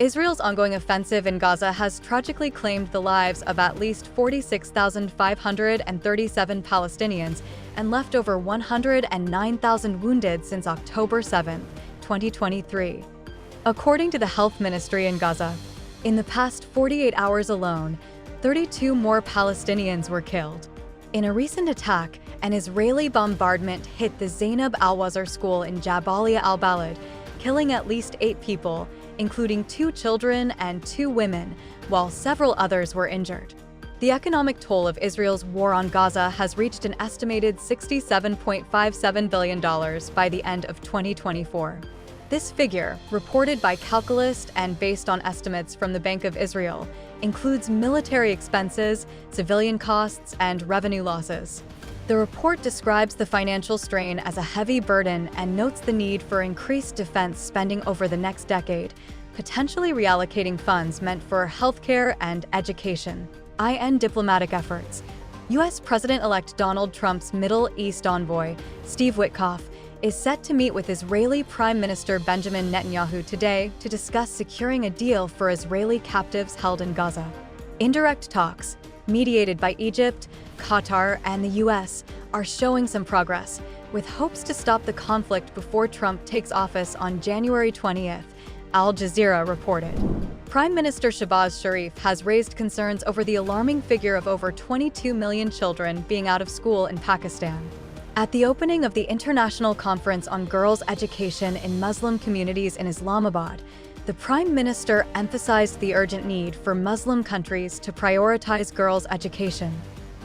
Israel's ongoing offensive in Gaza has tragically claimed the lives of at least 46,537 Palestinians and left over 109,000 wounded since October 7, 2023. According to the health ministry in Gaza, in the past 48 hours alone, 32 more Palestinians were killed. In a recent attack, an Israeli bombardment hit the Zainab al-Wazir school in Jabalia al-Balad, killing at least 8 people, including 2 children and 2 women, while several others were injured. The economic toll of Israel's war on Gaza has reached an estimated $67.57 billion by the end of 2024. This figure, reported by Calculist and based on estimates from the Bank of Israel, includes military expenses, civilian costs, and revenue losses. The report describes the financial strain as a heavy burden and notes the need for increased defense spending over the next decade, potentially reallocating funds meant for healthcare and education. Diplomatic efforts. U.S. President-elect Donald Trump's Middle East envoy, Steve Witkoff, is set to meet with Israeli Prime Minister Benjamin Netanyahu today to discuss securing a deal for Israeli captives held in Gaza. Indirect talks, mediated by Egypt, Qatar, and the U.S., are showing some progress, with hopes to stop the conflict before Trump takes office on January 20th, Al Jazeera reported. Prime Minister Shehbaz Sharif has raised concerns over the alarming figure of over 22 million children being out of school in Pakistan. At the opening of the International Conference on Girls' Education in Muslim Communities in Islamabad, the Prime Minister emphasized the urgent need for Muslim countries to prioritize girls' education.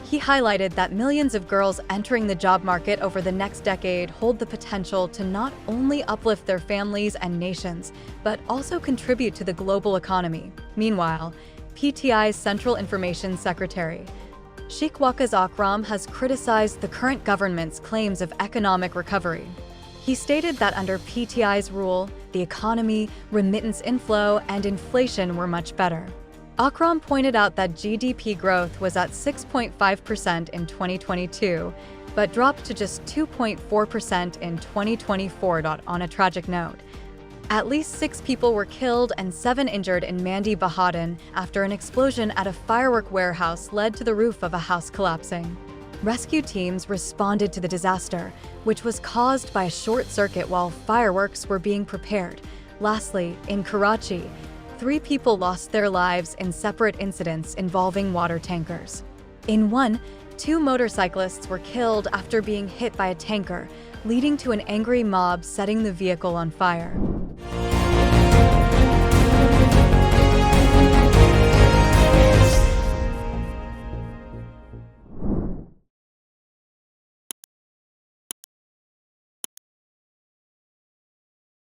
He highlighted that millions of girls entering the job market over the next decade hold the potential to not only uplift their families and nations, but also contribute to the global economy. Meanwhile, PTI's Central Information Secretary, 𝐃𝐚𝐰𝐬 has criticized the current government's claims of economic recovery. He stated that under PTI's rule, the economy, remittance inflow, and inflation were much better. Akram pointed out that GDP growth was at 6.5% in 2022, but dropped to just 2.4% in 2024. On a tragic note, at least 6 people were killed and 7 injured in Mandi Bahauddin after an explosion at a firework warehouse led to the roof of a house collapsing. Rescue teams responded to the disaster, which was caused by a short circuit while fireworks were being prepared. Lastly, in Karachi, 3 people lost their lives in separate incidents involving water tankers. In one, 2 motorcyclists were killed after being hit by a tanker, leading to an angry mob setting the vehicle on fire.